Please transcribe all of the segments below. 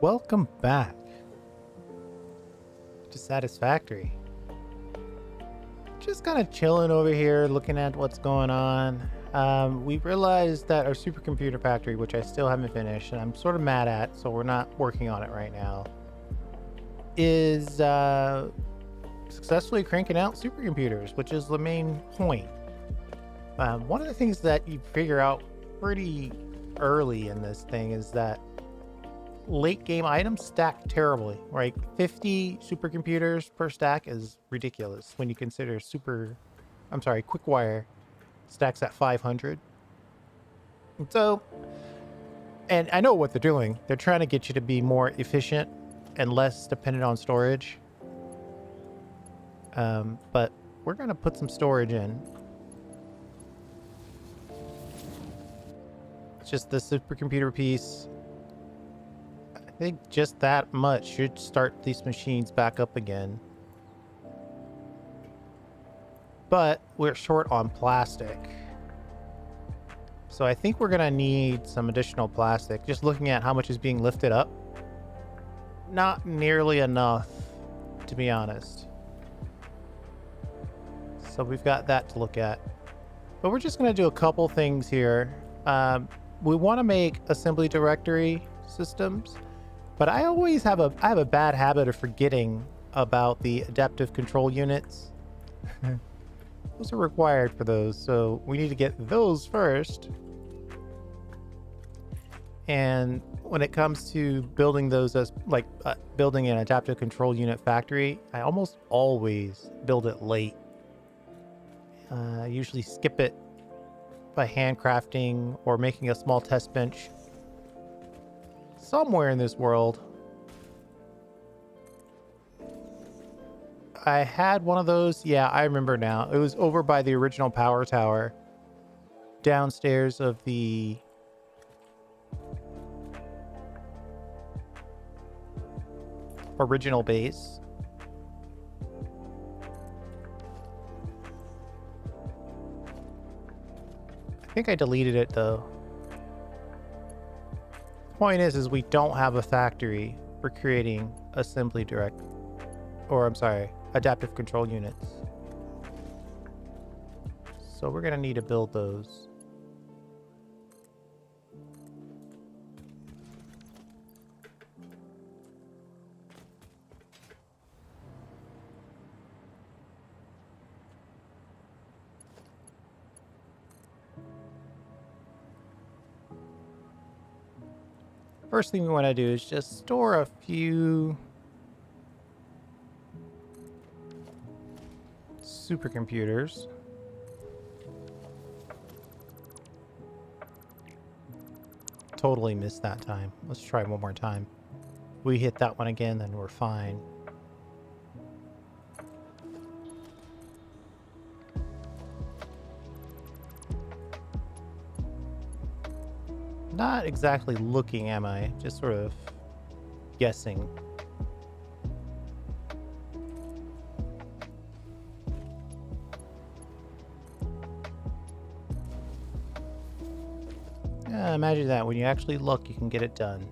Welcome back to Satisfactory. Just kind of chilling over here, looking at what's going on. We realized that our supercomputer factory, which I still haven't finished, and I'm sort of mad at, so we're not working on it right now, is successfully cranking out supercomputers, which is the main point. One of the things that you figure out pretty early in this thing is that late game items stack terribly, right? 50 supercomputers per stack is ridiculous when you consider Quickwire stacks at 500. And I know what they're doing. They're trying to get you to be more efficient and less dependent on storage. But we're going to put some storage in. It's just the supercomputer piece. I think just that much should start these machines back up again. But we're short on plastic. So I think we're going to need some additional plastic. Just looking at how much is being lifted up. Not nearly enough, to be honest. So we've got that to look at. But we're just going to do a couple things here. We want to make assembly directory systems. But I always have a bad habit of forgetting about the adaptive control units. Those are required for those, so we need to get those first. And when it comes to building those as building an adaptive control unit factory, I almost always build it late. I usually skip it by handcrafting or making a small test bench somewhere in this world. I had one of those. Yeah, I remember now. It was over by the original power tower, downstairs of the original base. I think I deleted it though. Point is we don't have a factory for creating adaptive control units. So we're going to need to build those. First thing we want to do is just store a few supercomputers. Totally missed that time. Let's try one more time. We hit that one again, then we're fine. Not exactly looking, am I? Just sort of guessing. Yeah, imagine that. When you actually look, you can get it done.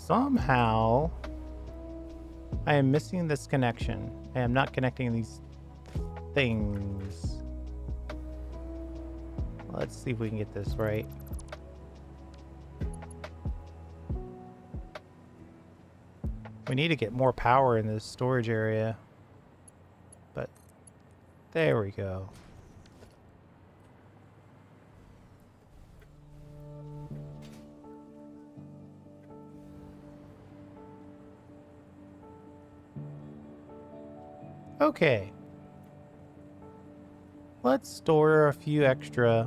Somehow, I am missing this connection. I am not connecting these things. Let's see if we can get this right. We need to get more power in this storage area. But there we go. Okay. Let's store a few extra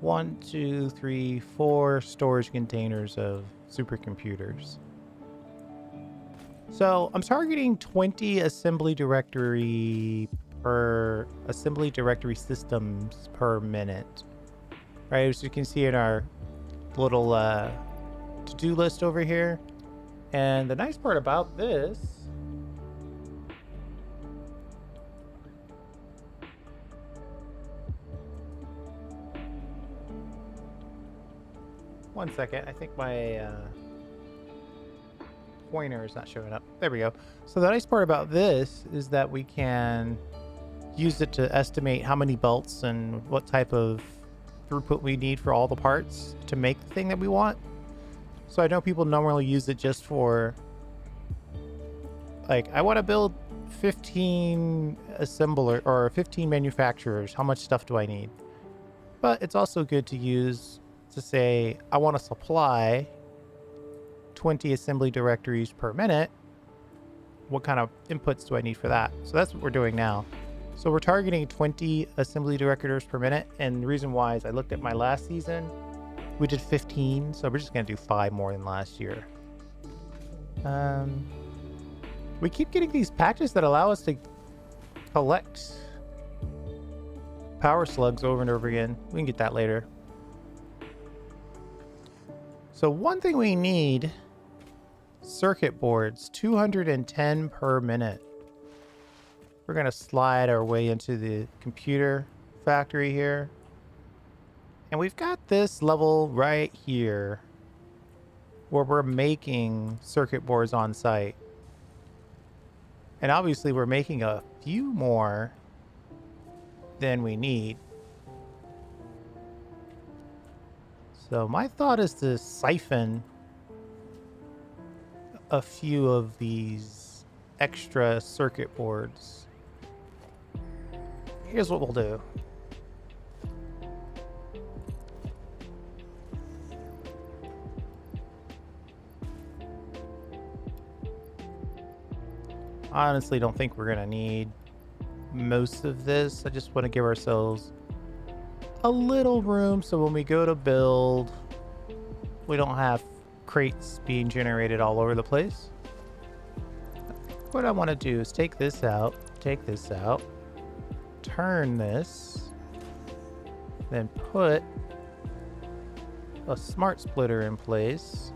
1, 2, 3, 4 storage containers of supercomputers. So I'm targeting 20 assembly directory systems per minute. Right, as you can see in our little to-do list over here. And the nice part about this one second, I think my pointer is not showing up. There we go. So the nice part about this is that we can use it to estimate how many belts and what type of throughput we need for all the parts to make the thing that we want. So I know people normally use it just for, like, I want to build 15 assembler or 15 manufacturers. How much stuff do I need? But it's also good to use to say, I want to supply 20 assembly directories per minute. What kind of inputs do I need for that? So that's what we're doing now. So we're targeting 20 assembly directors per minute. And the reason why is I looked at my last season, we did 15. So we're just going to do 5 more than last year. We keep getting these patches that allow us to collect power slugs over and over again. We can get that later. So one thing we need, circuit boards, 210 per minute. We're going to slide our way into the computer factory here. And we've got this level right here where we're making circuit boards on site. And obviously we're making a few more than we need. So my thought is to siphon a few of these extra circuit boards. Here's what we'll do. I honestly don't think we're gonna need most of this. I just want to give ourselves a little room so when we go to build, we don't have crates being generated all over the place. What I want to do is take this out, turn this, then put a smart splitter in place.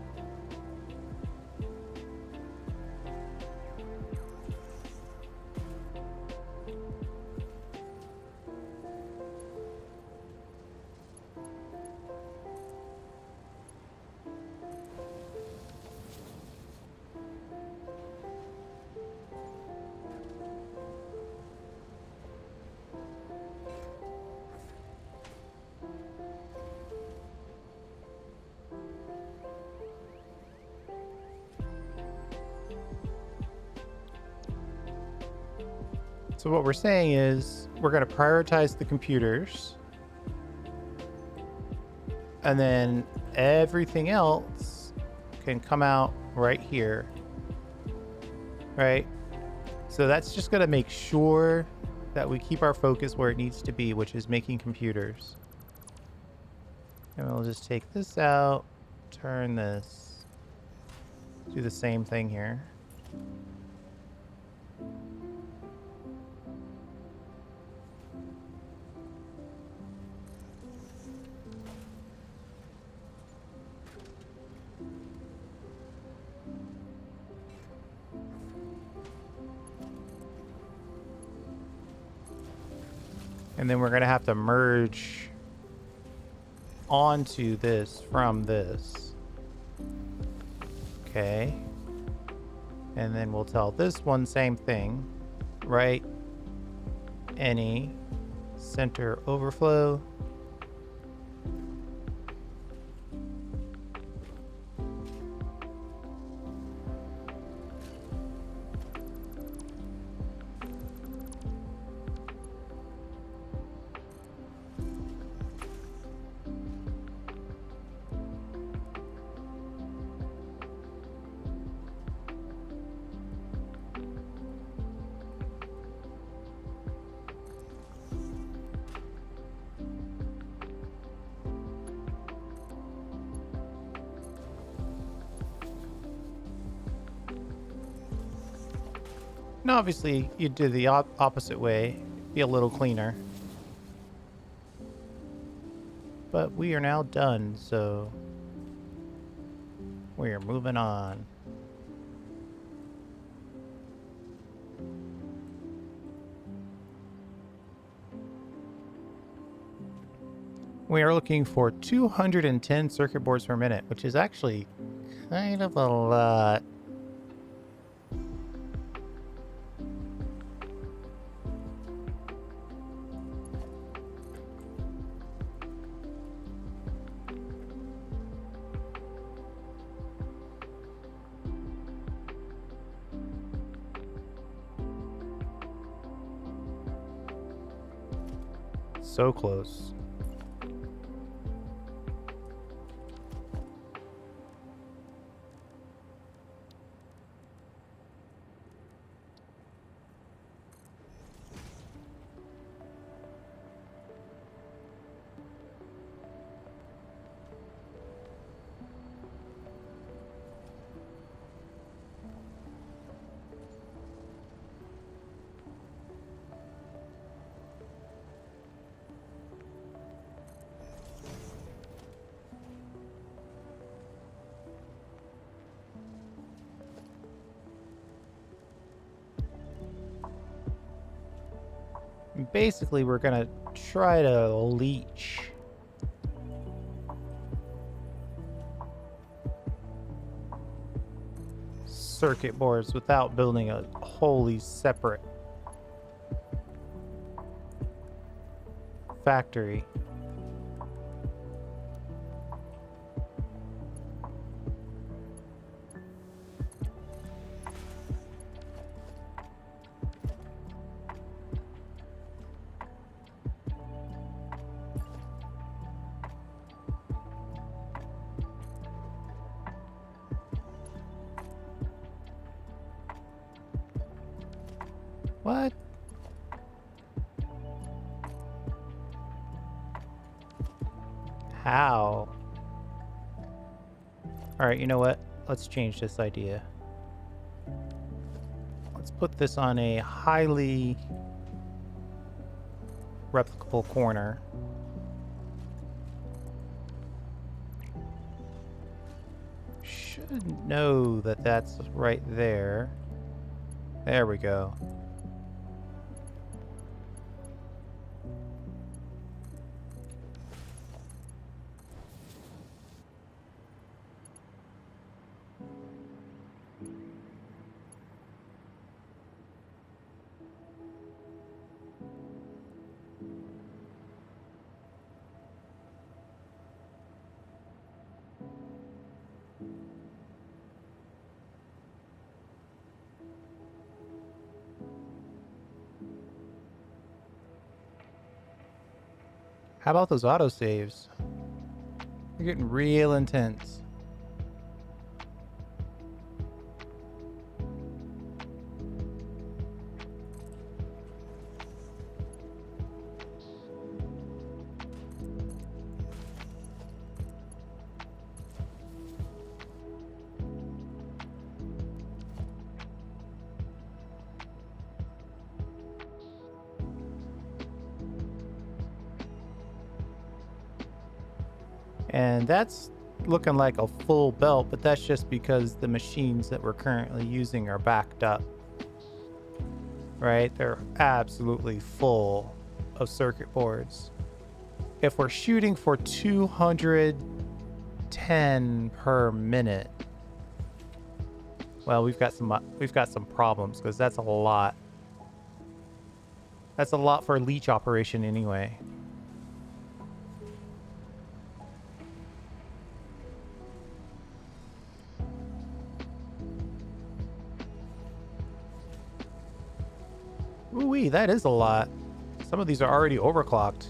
So what we're saying is we're going to prioritize the computers, and then everything else can come out right here, right? So that's just going to make sure that we keep our focus where it needs to be, which is making computers. And we'll just take this out, turn this, do the same thing here. And then we're going to have to merge onto this from this. Okay. And then we'll tell this one same thing. Right? Any center overflow. And obviously, you do the opposite way, be a little cleaner. But we are now done, so we are moving on. We are looking for 210 circuit boards per minute, which is actually kind of a lot. So close. Basically, we're gonna try to leech circuit boards without building a wholly separate factory. What? How? Alright, you know what? Let's change this idea. Let's put this on a highly replicable corner. Should know that that's right there. There we go. How about those autosaves? They're getting real intense. And that's looking like a full belt, but that's just because the machines that we're currently using are backed up. Right? They're absolutely full of circuit boards. If we're shooting for 210 per minute, well, we've got some problems because that's a lot. That's a lot for a leech operation anyway. Ooh-wee, that is a lot. Some of these are already overclocked.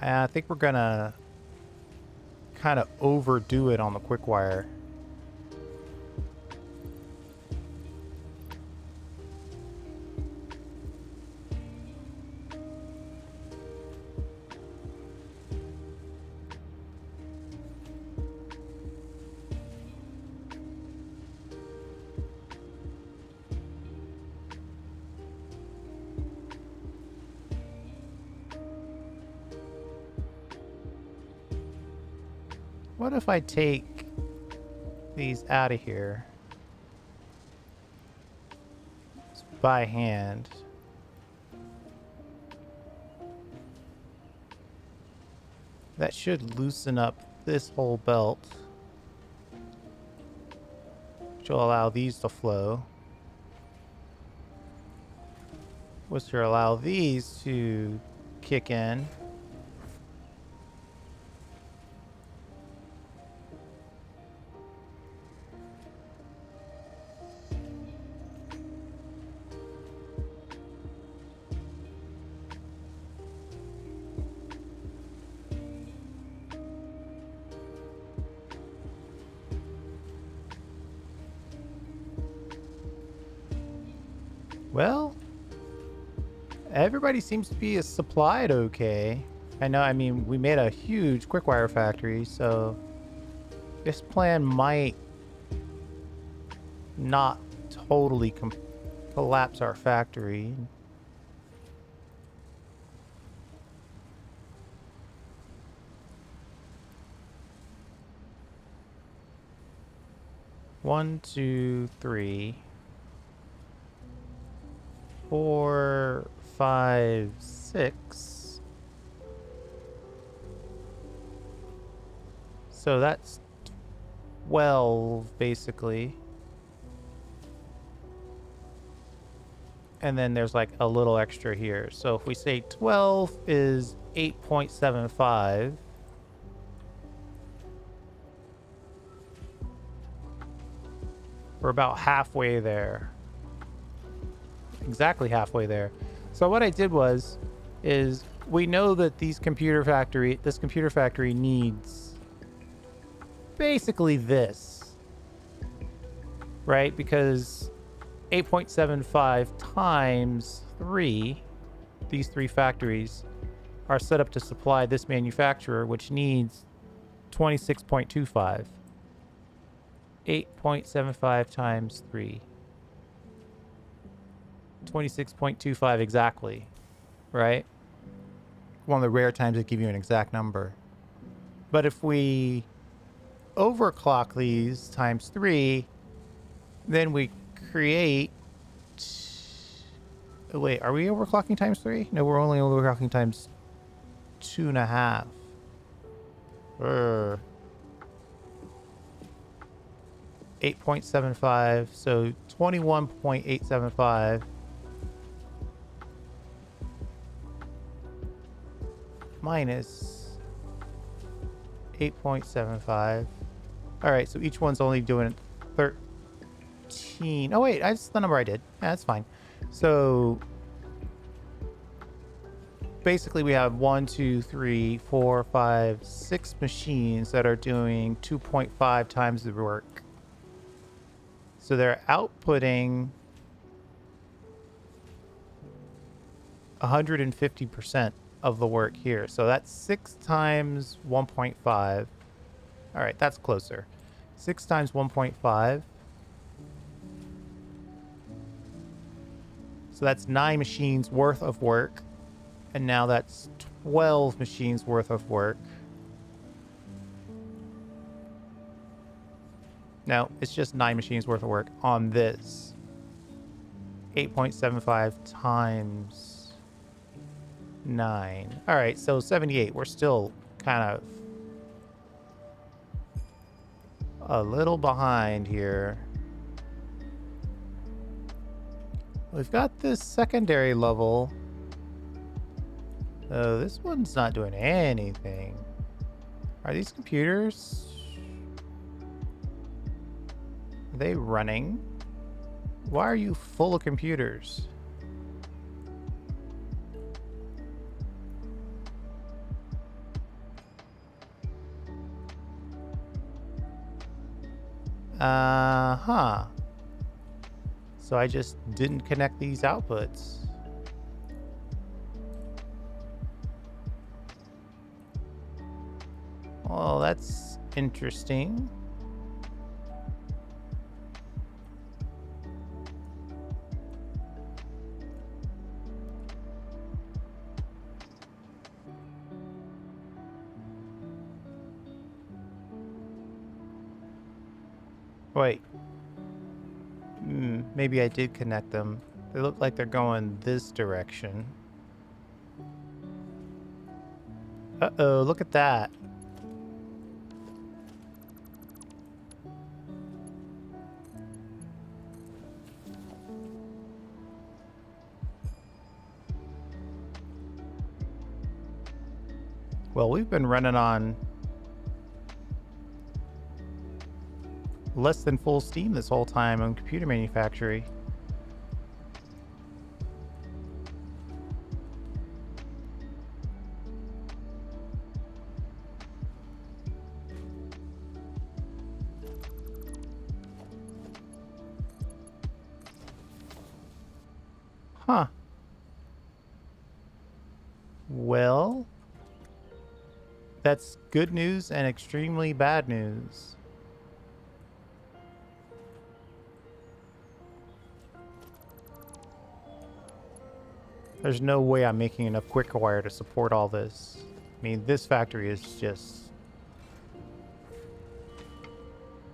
I think we're gonna kind of overdo it on the quick wire. What if I take these out of here by hand? That should loosen up this whole belt, which will allow these to flow, which will allow these to kick in. Well, everybody seems to be supplied okay. I know, I mean, we made a huge quick wire factory, so this plan might not totally collapse our factory. One, two, three, 4, 5, 6. So that's 12 basically. And then there's like a little extra here. So if we say 12 is 8.75. We're about halfway there. Exactly halfway there. So what I did is we know that this computer factory needs basically this, right? Because 8.75 times 3, these 3 factories are set up to supply this manufacturer, which needs 26.25. 8.75 times 3. 26.25 exactly, right? One of the rare times they give you an exact number. But if we overclock these times 3, then we create... Oh, wait, are we overclocking times 3? No, we're only overclocking times 2.5. 8.75, so 21.875 minus 8.75. All right, so each one's only doing 13. Oh wait, that's the number I did. Yeah, that's fine. So basically we have 1, 2, 3, 4, 5, 6 machines that are doing 2.5 times the work. So they're outputting 150% of the work here. So that's 6 times 1.5. All right, that's closer. 6 times 1.5. So that's 9 machines worth of work. And now that's 12 machines worth of work. No, it's just 9 machines worth of work on this. 8.75 times 9. All right, so 78. We're still kind of a little behind here. We've got this secondary level. Oh, this one's not doing anything. Are these computers... Are they running? Why are you full of computers? Huh. So I just didn't connect these outputs. Well, that's interesting. Wait. Maybe I did connect them. They look like they're going this direction. Uh-oh, look at that. Well, we've been running on less than full steam this whole time on computer manufacturing. Huh. Well, that's good news and extremely bad news. There's no way I'm making enough quick wire to support all this. I mean, this factory is just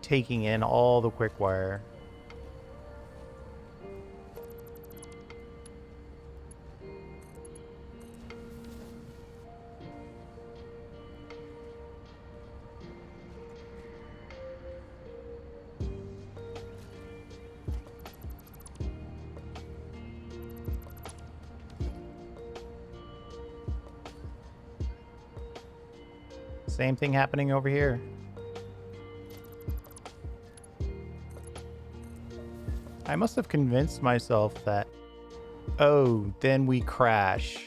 taking in all the quick wire. Same thing happening over here. I must have convinced myself that, oh, then we crash.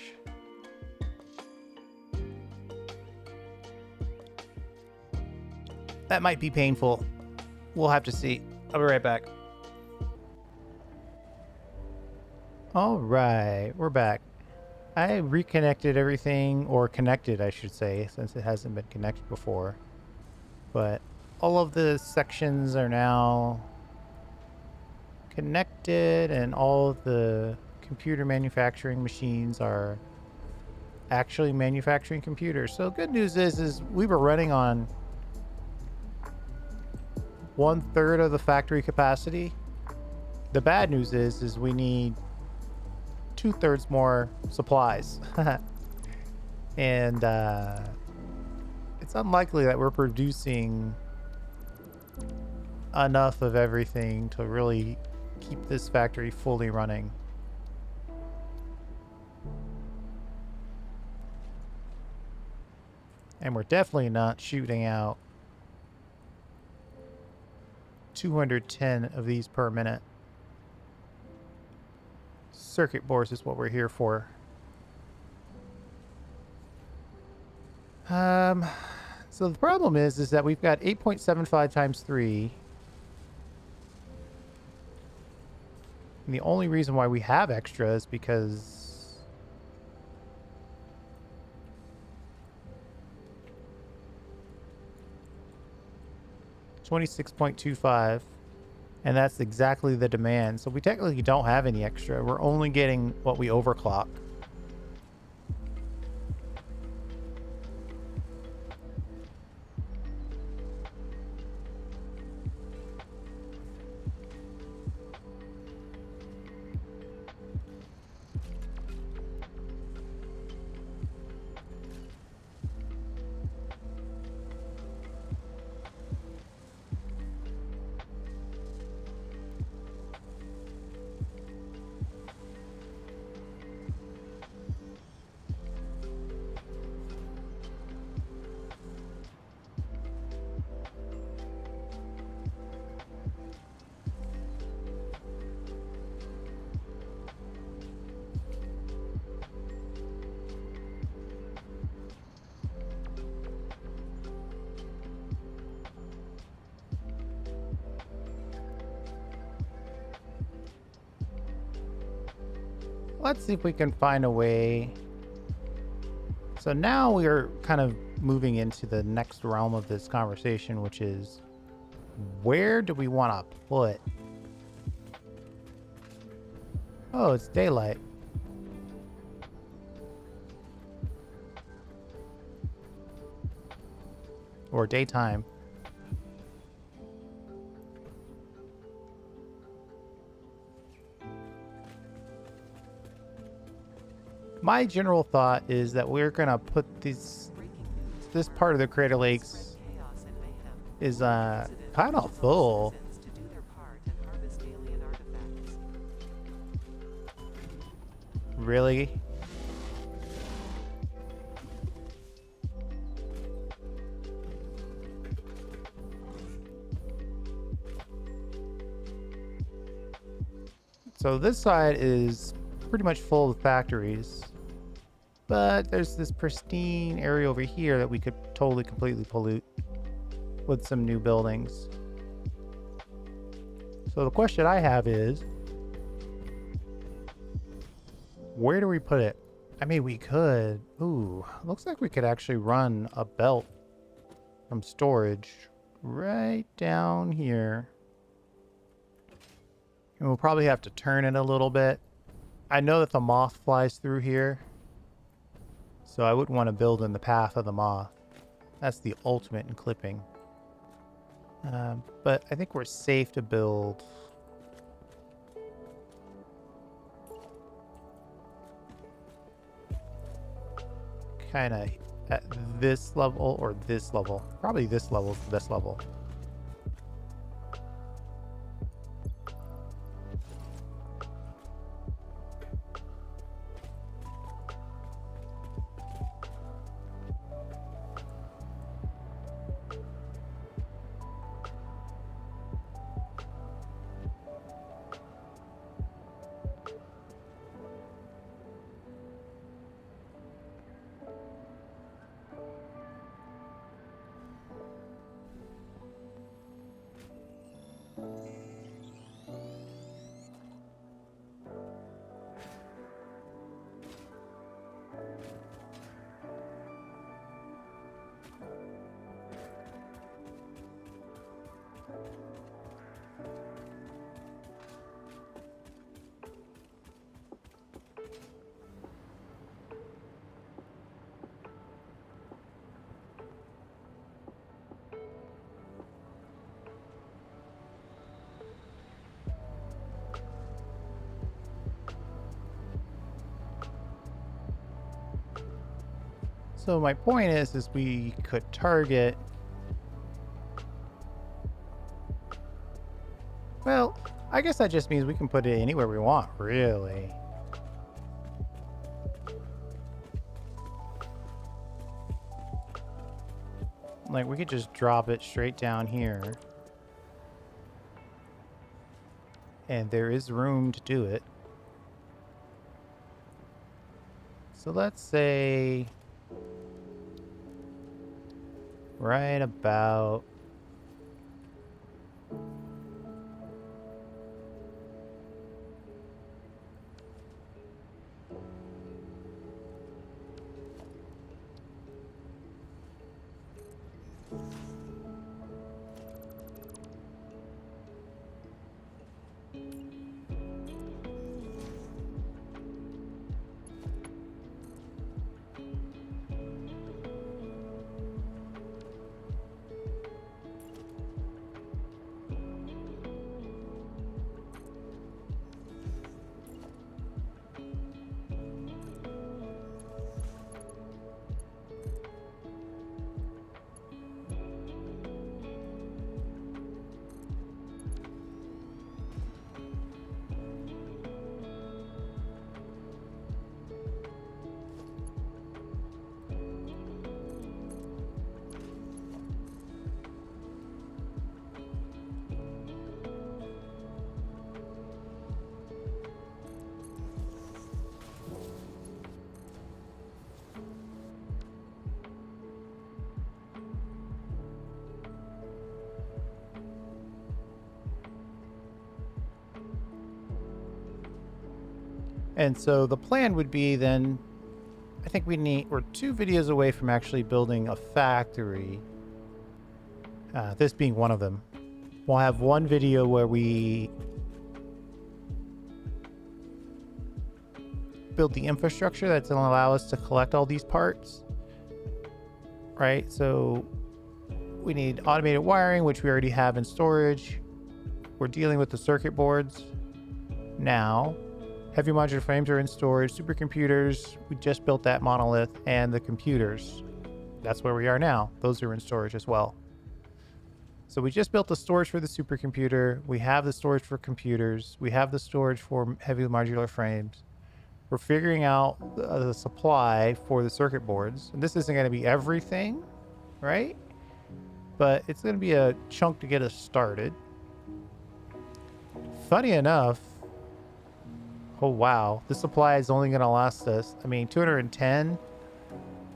That might be painful. We'll have to see. I'll be right back. All right, we're back. I reconnected everything, or connected, I should say, since it hasn't been connected before. But all of the sections are now connected, and all of the computer manufacturing machines are actually manufacturing computers. So good news is we were running on 1/3 of the factory capacity. The bad news is we need 2/3 more supplies. And it's unlikely that we're producing enough of everything to really keep this factory fully running. And we're definitely not shooting out 210 of these per minute. Circuit boards is what we're here for. So the problem is that we've got 8.75 times 3. And the only reason why we have extra is because 26.25, and that's exactly the demand. So we technically don't have any extra. We're only getting what we overclock. let's see if we can find a way. So now we are kind of moving into the next realm of this conversation, which is where do we want to put? Oh, it's daylight. Or daytime. My general thought is that we're gonna put this part of the Crater Lakes is kind of full. Really? So this side is pretty much full of factories, but there's this pristine area over here that we could totally completely pollute with some new buildings. So the question I have is, where do we put it? I mean, we could, ooh, looks like we could actually run a belt from storage right down here. And we'll probably have to turn it a little bit. I know that the moth flies through here, so I wouldn't want to build in the path of the moth. That's the ultimate in clipping. But I think we're safe to build. Kind of at this level or this level. Probably this level is the best level. So my point is we could target. Well, I guess that just means we can put it anywhere we want, really. Like, we could just drop it straight down here. And there is room to do it. So let's say right about And so the plan would be then, I think we're 2 videos away from actually building a factory. This being one of them. We'll have one video where we build the infrastructure that's going to allow us to collect all these parts. Right? So we need automated wiring, which we already have in storage. We're dealing with the circuit boards now. Heavy modular frames are in storage. Supercomputers, we just built that monolith, and the computers. That's where we are now. Those are in storage as well. So we just built the storage for the supercomputer. We have the storage for computers. We have the storage for heavy modular frames. We're figuring out the supply for the circuit boards. And this isn't going to be everything, right? But it's going to be a chunk to get us started. Funny enough, oh wow, this supply is only going to last us, 210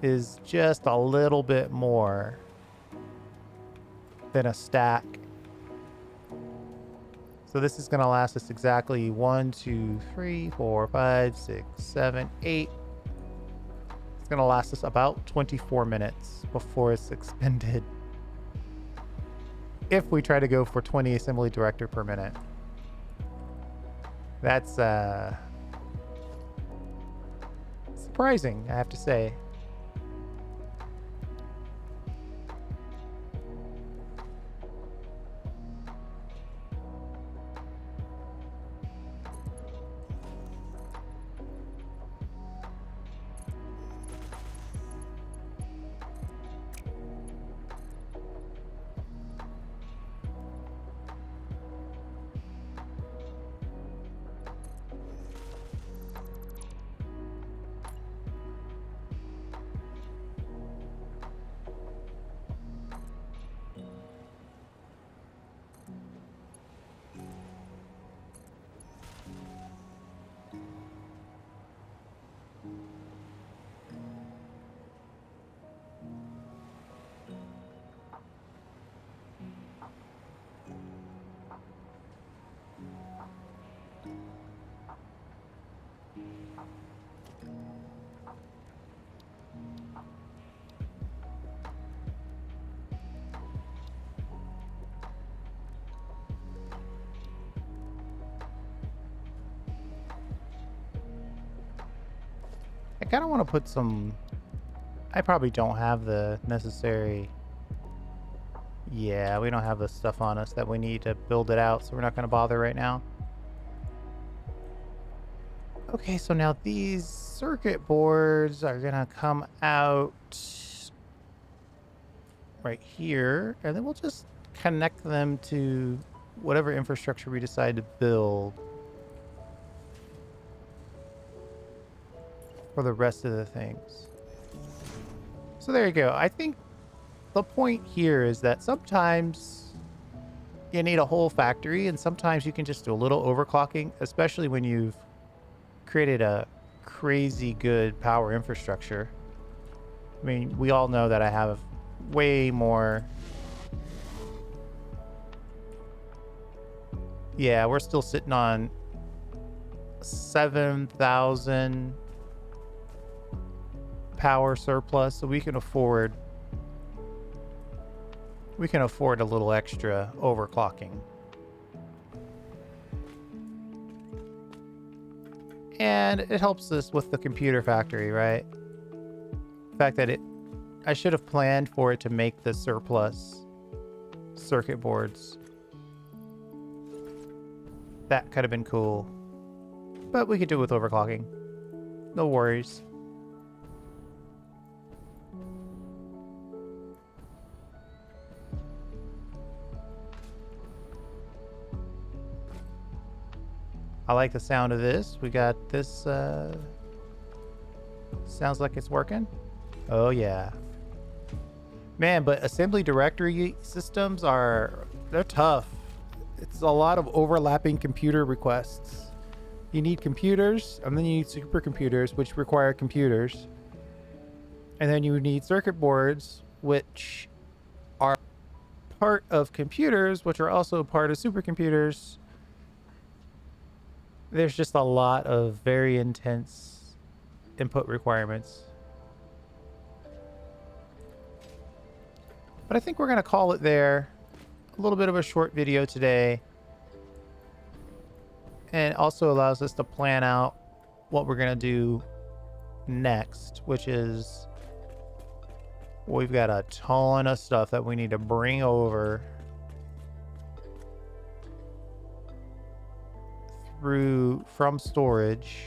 is just a little bit more than a stack. So this is going to last us exactly 1, 2, 3, 4, 5, 6, 7, 8. It's going to last us about 24 minutes before it's expended. If we try to go for 20 assembly director per minute. That's surprising, I have to say. I kind of want to put some... I probably don't have the necessary... Yeah, we don't have the stuff on us that we need to build it out, so we're not going to bother right now. Okay, so now these circuit boards are going to come out right here, and then we'll just connect them to whatever infrastructure we decide to build for the rest of the things. So there you go. I think the point here is that sometimes you need a whole factory, and sometimes you can just do a little overclocking, especially when you've created a crazy good power infrastructure. I mean, we all know that I have way more. Yeah, we're still sitting on 7,000 power surplus, so we can afford a little extra overclocking. And it helps us with the computer factory, right? The fact that I should have planned for it to make the surplus circuit boards. That could have been cool. But we could do it with overclocking. No worries. I like the sound of this. We got this, sounds like it's working. Oh yeah. Man, but assembly directory systems they're tough. It's a lot of overlapping computer requests. You need computers, and then you need supercomputers, which require computers. And then you need circuit boards, which are part of computers, which are also part of supercomputers. There's just a lot of very intense input requirements. But I think we're going to call it there. A little bit of a short video today. And it also allows us to plan out what we're going to do next, which is we've got a ton of stuff that we need to bring over through from storage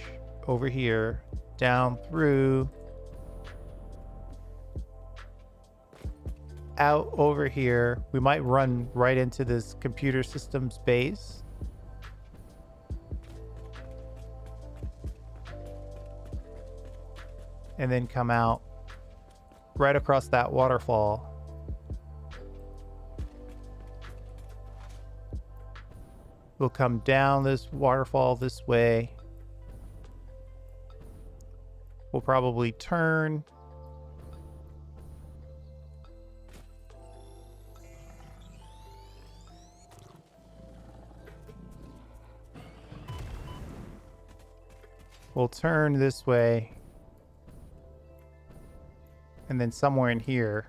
over here down through out over here. We might run right into this computer systems base. And then come out right across that waterfall. We'll come down this waterfall this way. We'll probably turn. We'll turn this way. And then somewhere in here,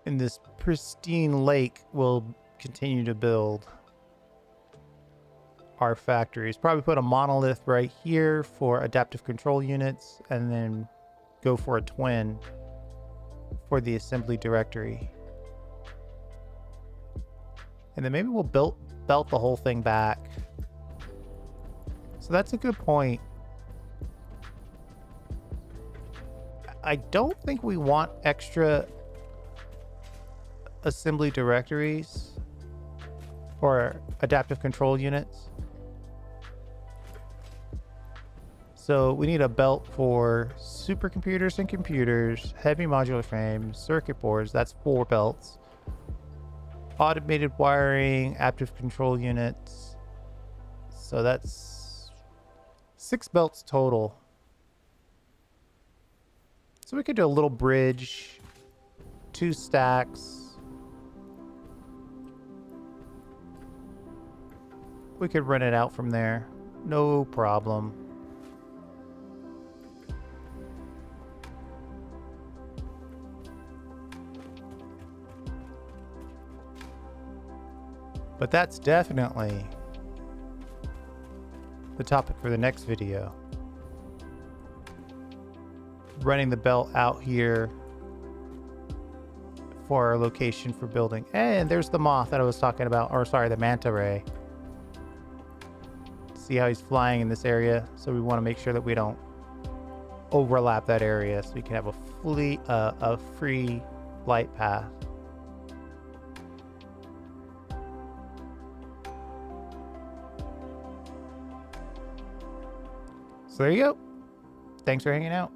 in this pristine lake, we'll continue to build our factories. Probably put a monolith right here for adaptive control units, and then go for a twin for the assembly directory. And then maybe we'll belt the whole thing back. So that's a good point. I don't think we want extra assembly directories or adaptive control units. So we need a belt for supercomputers and computers, heavy modular frames, circuit boards. That's 4 belts. Automated wiring, adaptive control units. So that's 6 belts total. So we could do a little bridge, 2 stacks. We could run it out from there. No problem. But that's definitely the topic for the next video. Running the belt out here for our location for building. And there's the moth that I was talking about, or sorry, the manta ray. See how he's flying in this area? So we want to make sure that we don't overlap that area, so we can have a free flight path. So there you go. Thanks for hanging out.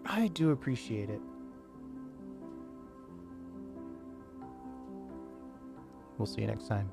I do appreciate it. We'll see you next time.